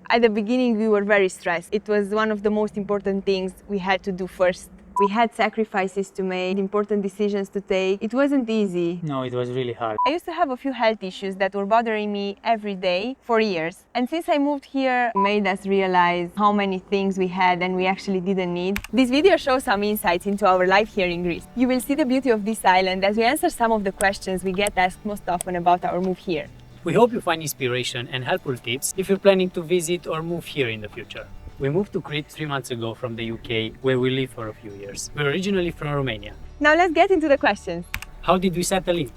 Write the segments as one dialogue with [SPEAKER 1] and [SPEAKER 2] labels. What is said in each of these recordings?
[SPEAKER 1] At the beginning, we were very stressed. It was one of the most important things we had to do first. We had sacrifices to make, important decisions to take. It wasn't easy.
[SPEAKER 2] No, it was really hard.
[SPEAKER 1] I used to have a few health issues that were bothering me every day for years. And since I moved here, it made us realize how many things we had and we actually didn't need. This video shows some insights into our life here in Greece. You will see the beauty of this island as we answer some of the questions we get asked most often about our move here.
[SPEAKER 2] We hope you find inspiration and helpful tips if you're planning to visit or move here in the future. We moved to Crete 3 months ago from the UK, where we lived for a few years. We're originally from Romania.
[SPEAKER 1] Now let's get into the questions.
[SPEAKER 2] How did we settle in?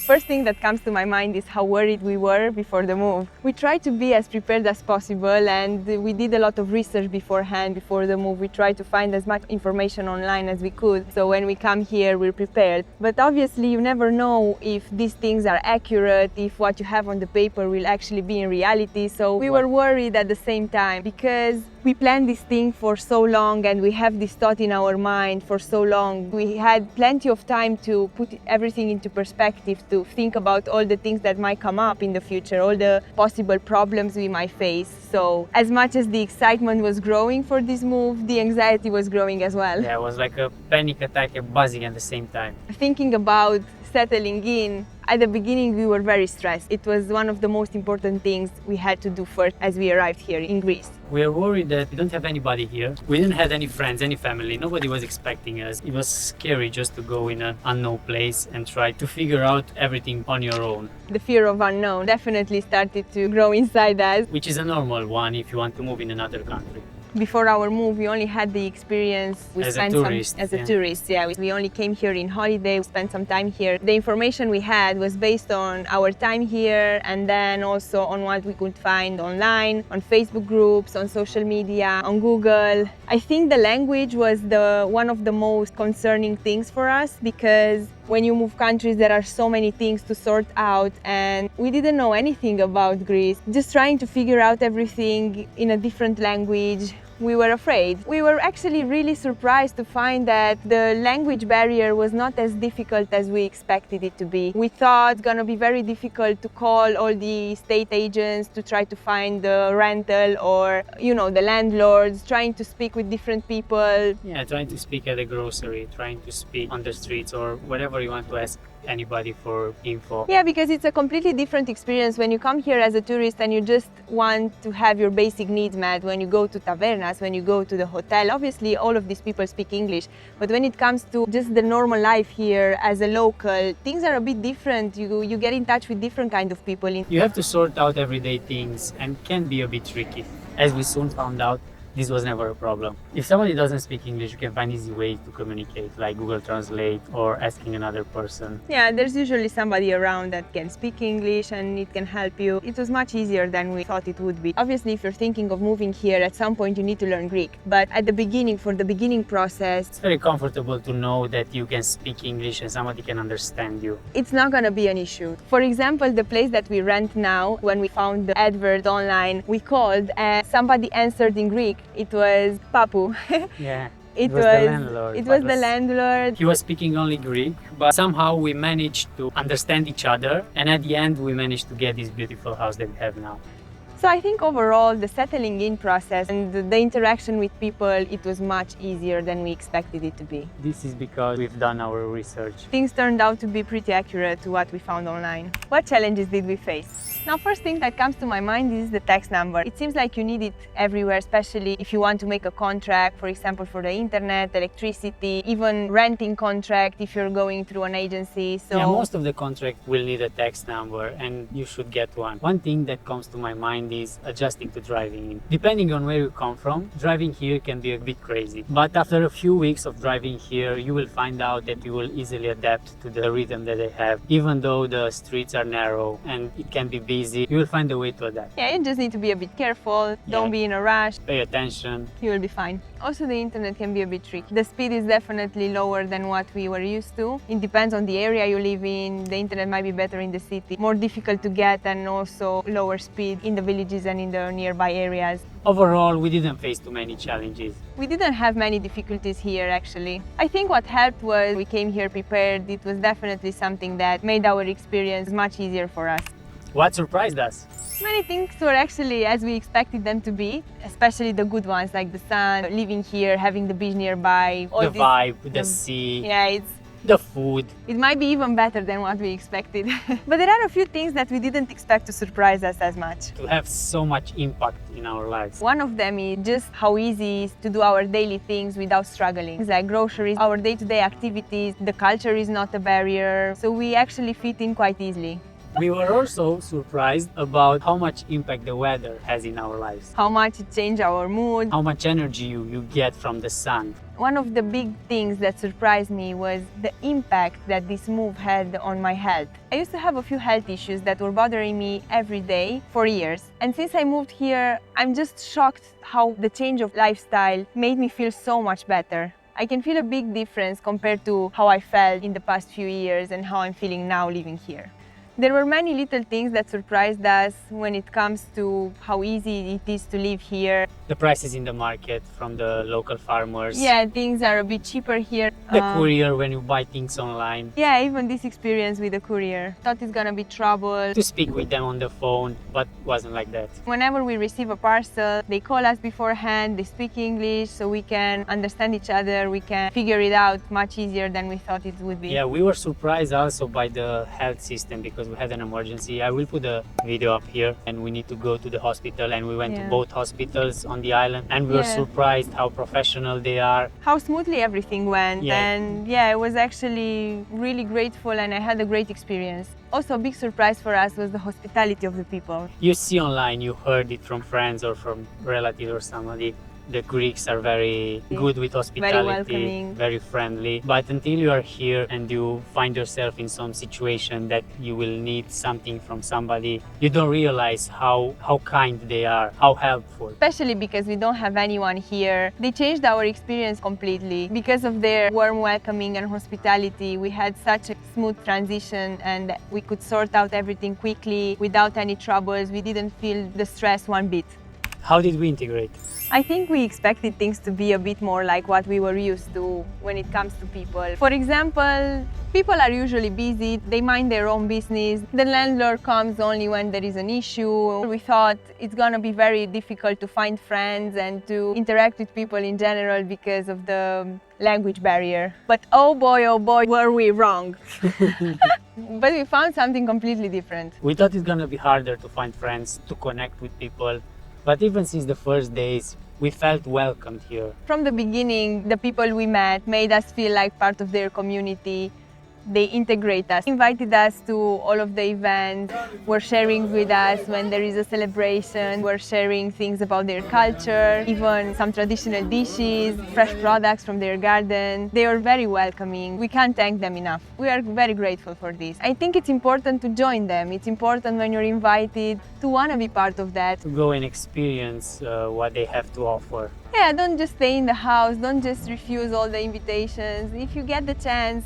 [SPEAKER 1] First thing that comes to my mind is how worried we were before the move. We tried to be as prepared as possible and we did a lot of research beforehand, before the move. We tried to find as much information online as we could, so when we come here we're prepared. But obviously you never know if these things are accurate, if what you have on the paper will actually be in reality, so we were worried at the same time because we planned this thing for so long and we have this thought in our mind for so long. We had plenty of time to put everything into perspective, to think about all the things that might come up in the future, all the possible problems we might face. So as much as the excitement was growing for this move, the anxiety was growing as well.
[SPEAKER 2] Yeah, it was like a panic attack and buzzing at the same time.
[SPEAKER 1] Thinking about settling in, at the beginning we were very stressed. It was one of the most important things we had to do first as we arrived here in Greece.
[SPEAKER 2] We are worried that we don't have anybody here. We didn't have any friends, any family. Nobody was expecting us. It was scary just to go in an unknown place and try to figure out everything on your own.
[SPEAKER 1] The fear of unknown definitely started to grow inside us.
[SPEAKER 2] Which is a normal one if you want to move in another country.
[SPEAKER 1] Before our move, we only had the experience.
[SPEAKER 2] As a tourist.
[SPEAKER 1] We only came here in holiday, we spent some time here. The information we had was based on our time here and then also on what we could find online, on Facebook groups, on social media, on Google. I think the language was one of the most concerning things for us because when you move countries, there are so many things to sort out and we didn't know anything about Greece. Just trying to figure out everything in a different language. We were afraid. We were actually really surprised to find that the language barrier was not as difficult as we expected it to be. We thought it's gonna be very difficult to call all the estate agents to try to find the rental or, the landlords, trying to speak with different people.
[SPEAKER 2] Yeah, trying to speak at a grocery, trying to speak on the streets or whatever you want to ask anybody for info.
[SPEAKER 1] Yeah, because it's a completely different experience when you come here as a tourist and you just want to have your basic needs met. When you go to tavernas, when you go to the hotel, obviously all of these people speak English, but when it comes to just the normal life here as a local, things are a bit different. You get in touch with different kind of people.
[SPEAKER 2] You have to sort out everyday things and can be a bit tricky. As we soon found out, this was never a problem. If somebody doesn't speak English, you can find easy ways to communicate, like Google Translate or asking another person.
[SPEAKER 1] Yeah, there's usually somebody around that can speak English and it can help you. It was much easier than we thought it would be. Obviously, if you're thinking of moving here, at some point you need to learn Greek. But at the beginning, for the beginning process,
[SPEAKER 2] it's very comfortable to know that you can speak English and somebody can understand you.
[SPEAKER 1] It's not gonna be an issue. For example, the place that we rent now, when we found the advert online, we called and somebody answered in Greek. It was Papu.
[SPEAKER 2] Yeah, it was the landlord.
[SPEAKER 1] It was the landlord.
[SPEAKER 2] He was speaking only Greek, but somehow we managed to understand each other, and at the end we managed to get this beautiful house that we have now.
[SPEAKER 1] So I think overall the settling in process and the interaction with people, it was much easier than we expected it to be.
[SPEAKER 2] This is because we've done our research.
[SPEAKER 1] Things turned out to be pretty accurate to what we found online. What challenges did we face? Now, first thing that comes to my mind is the tax number. It seems like you need it everywhere, especially if you want to make a contract, for example, for the internet, electricity, even renting contract if you're going through an agency. So
[SPEAKER 2] yeah, most of the contract will need a tax number and you should get one. One thing that comes to my mind is adjusting to driving in. Depending on where you come from, driving here can be a bit crazy. But after a few weeks of driving here, you will find out that you will easily adapt to the rhythm that they have. Even though the streets are narrow and it can be busy, you will find a way to adapt.
[SPEAKER 1] Yeah, you just need to be a bit careful, don't be in a rush.
[SPEAKER 2] Pay attention.
[SPEAKER 1] You will be fine. Also, the internet can be a bit tricky. The speed is definitely lower than what we were used to. It depends on the area you live in. The internet might be better in the city, more difficult to get, and also lower speed in the villages and in the nearby areas.
[SPEAKER 2] Overall, we didn't face too many challenges.
[SPEAKER 1] We didn't have many difficulties here, actually. I think what helped was we came here prepared. It was definitely something that made our experience much easier for us.
[SPEAKER 2] What surprised us?
[SPEAKER 1] Many things were actually as we expected them to be, especially the good ones like the sun, living here, having the beach nearby.
[SPEAKER 2] The vibe, the sea,
[SPEAKER 1] Yeah,
[SPEAKER 2] the food.
[SPEAKER 1] it might be even better than what we expected. But there are a few things that we didn't expect to surprise us as much.
[SPEAKER 2] To have so much impact in our lives.
[SPEAKER 1] One of them is just how easy it is to do our daily things without struggling. Things like groceries, our day-to-day activities, the culture is not a barrier, so we actually fit in quite easily.
[SPEAKER 2] We were also surprised about how much impact the weather has in our lives.
[SPEAKER 1] How much it changed our mood.
[SPEAKER 2] How much energy you get from the sun.
[SPEAKER 1] One of the big things that surprised me was the impact that this move had on my health. I used to have a few health issues that were bothering me every day for years. And since I moved here, I'm just shocked how the change of lifestyle made me feel so much better. I can feel a big difference compared to how I felt in the past few years and how I'm feeling now living here. There were many little things that surprised us when it comes to how easy it is to live here.
[SPEAKER 2] The prices in the market from the local farmers.
[SPEAKER 1] Yeah, things are a bit cheaper here.
[SPEAKER 2] The courier when you buy things online.
[SPEAKER 1] Yeah, even this experience with the courier. Thought it's gonna be trouble.
[SPEAKER 2] To speak with them on the phone, but wasn't like that.
[SPEAKER 1] Whenever we receive a parcel, they call us beforehand, they speak English, so we can understand each other, we can figure it out much easier than we thought it would be.
[SPEAKER 2] Yeah, we were surprised also by the health system because we had an emergency. I will put a video up here and we need to go to the hospital, and we went to both hospitals on the island, and we were surprised how professional they are.
[SPEAKER 1] How smoothly everything went, and I was actually really grateful and I had a great experience. Also, a big surprise for us was the hospitality of the people.
[SPEAKER 2] You see online, you heard it from friends or from relatives or somebody. The Greeks are very good with hospitality,
[SPEAKER 1] very welcoming,
[SPEAKER 2] very friendly. But until you are here and you find yourself in some situation that you will need something from somebody, you don't realize how kind they are, how helpful.
[SPEAKER 1] Especially because we don't have anyone here. They changed our experience completely. Because of their warm welcoming and hospitality, we had such a smooth transition and we could sort out everything quickly without any troubles. We didn't feel the stress one bit.
[SPEAKER 2] How did we integrate?
[SPEAKER 1] I think we expected things to be a bit more like what we were used to when it comes to people. For example, people are usually busy, they mind their own business. The landlord comes only when there is an issue. We thought it's gonna be very difficult to find friends and to interact with people in general because of the language barrier. But oh boy, were we wrong. But we found something completely different.
[SPEAKER 2] We thought it's gonna be harder to find friends, to connect with people. But even since the first days, we felt welcomed here.
[SPEAKER 1] From the beginning, the people we met made us feel like part of their community. They integrate us, invited us to all of the events, were sharing with us when there is a celebration, were sharing things about their culture, even some traditional dishes, fresh products from their garden. They are very welcoming. We can't thank them enough. We are very grateful for this. I think it's important to join them. It's important when you're invited to want to be part of that.
[SPEAKER 2] To go and experience what they have to offer.
[SPEAKER 1] Yeah, don't just stay in the house, don't just refuse all the invitations. If you get the chance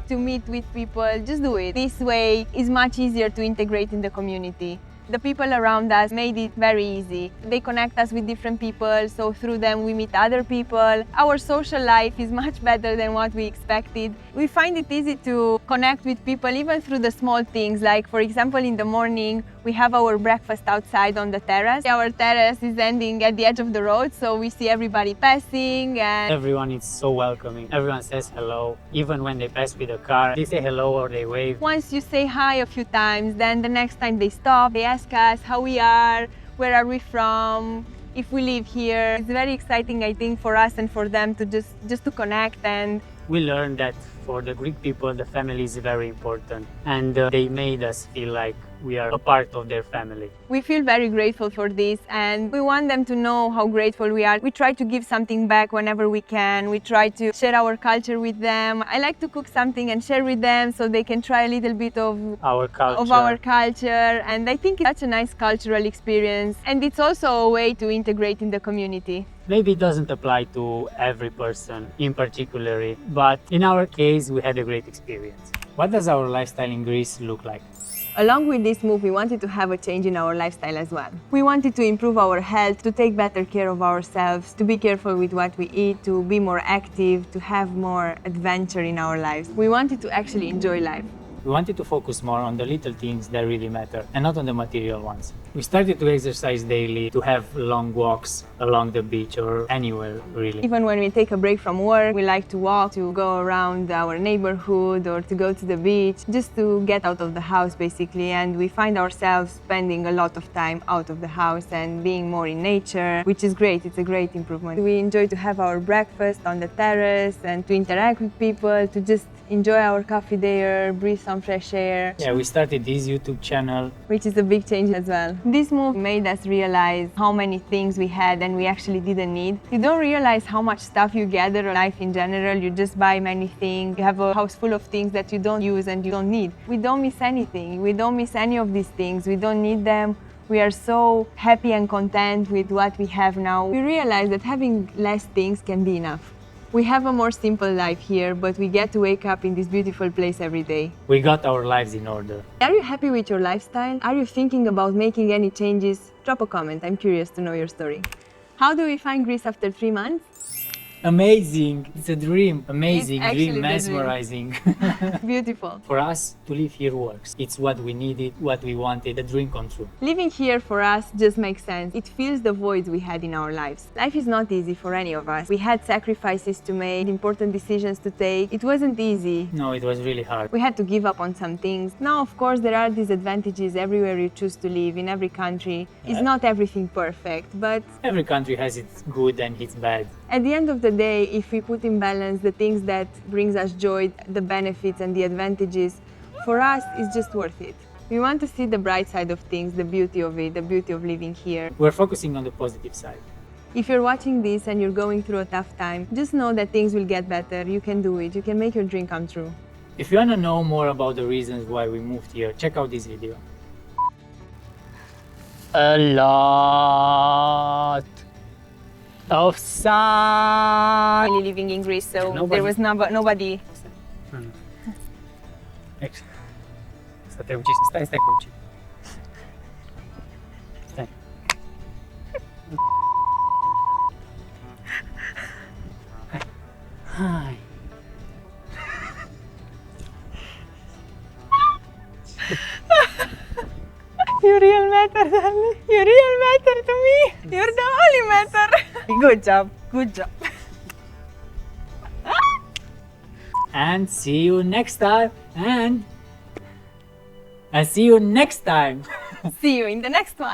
[SPEAKER 1] to meet with people, just do it. This way it's much easier to integrate in the community. The people around us made it very easy. They connect us with different people, so through them we meet other people. Our social life is much better than what we expected. We find it easy to connect with people even through the small things, like for example in the morning we have our breakfast outside on the terrace. Our terrace is ending at the edge of the road, so we see everybody passing and
[SPEAKER 2] everyone is so welcoming. Everyone says hello. Even when they pass with a car, they say hello or they wave.
[SPEAKER 1] Once you say hi a few times, then the next time they stop, they ask us how we are, where are we from, if we live here. It's very exciting, I think, for us and for them to just to connect. And
[SPEAKER 2] we learned that for the Greek people, the family is very important, and they made us feel like we are a part of their family.
[SPEAKER 1] We feel very grateful for this, and we want them to know how grateful we are. We try to give something back whenever we can. We try to share our culture with them. I like to cook something and share with them so they can try a little bit of our culture. And I think it's such a nice cultural experience, and it's also a way to integrate in the community.
[SPEAKER 2] Maybe it doesn't apply to every person in particular, but in our case, we had a great experience. What does our lifestyle in Greece look like?
[SPEAKER 1] Along with this move, we wanted to have a change in our lifestyle as well. We wanted to improve our health, to take better care of ourselves, to be careful with what we eat, to be more active, to have more adventure in our lives. We wanted to actually enjoy life.
[SPEAKER 2] We wanted to focus more on the little things that really matter and not on the material ones. We started to exercise daily, to have long walks along the beach or anywhere really.
[SPEAKER 1] Even when we take a break from work, we like to walk, to go around our neighborhood or to go to the beach, just to get out of the house basically. And we find ourselves spending a lot of time out of the house and being more in nature, which is great. It's a great improvement. We enjoy to have our breakfast on the terrace and to interact with people, to just enjoy our coffee there, breathe some fresh air.
[SPEAKER 2] Yeah, we started this YouTube channel,
[SPEAKER 1] which is a big change as well. This move made us realize how many things we had and we actually didn't need. You don't realize how much stuff you gather in life in general. You just buy many things. You have a house full of things that you don't use and you don't need. We don't miss anything. We don't miss any of these things. We don't need them. We are so happy and content with what we have now. We realize that having less things can be enough. We have a more simple life here, but we get to wake up in this beautiful place every day.
[SPEAKER 2] We got our lives in order.
[SPEAKER 1] Are you happy with your lifestyle? Are you thinking about making any changes? Drop a comment, I'm curious to know your story. How do we find Greece after 3 months?
[SPEAKER 2] Amazing! It's a dream. Amazing,
[SPEAKER 1] It's
[SPEAKER 2] dream,
[SPEAKER 1] actually the dream.
[SPEAKER 2] mesmerizing.
[SPEAKER 1] Beautiful.
[SPEAKER 2] For us, to live here works. It's what we needed, what we wanted, a dream come true.
[SPEAKER 1] Living here for us just makes sense. It fills the voids we had in our lives. Life is not easy for any of us. We had sacrifices to make, important decisions to take. It wasn't easy.
[SPEAKER 2] No, it was really hard.
[SPEAKER 1] We had to give up on some things. Now, of course, there are disadvantages everywhere you choose to live, in every country. It's not everything perfect, but
[SPEAKER 2] Every country has its good and its bad.
[SPEAKER 1] at the end of the day, if we put in balance the things that brings us joy, the benefits and the advantages, for us, it's just worth it. We want to see the bright side of things, the beauty of it, the beauty of living here.
[SPEAKER 2] We're focusing on the positive side.
[SPEAKER 1] If you're watching this and you're going through a tough time, just know that things will get better. You can do it. You can make your dream come true.
[SPEAKER 2] If you want to know more about the reasons why we moved here, check out this video. A lot of sun.
[SPEAKER 1] Really living in Greece, so
[SPEAKER 2] Nobody-
[SPEAKER 1] there was nobody.
[SPEAKER 2] Să te uciți. Stai că uci. Stai. Hai.
[SPEAKER 1] You real matter, darling. You real matter to me. You're the only matter. Good job. Good job.
[SPEAKER 2] And see you next time. And see you next time.
[SPEAKER 1] See you in the next one.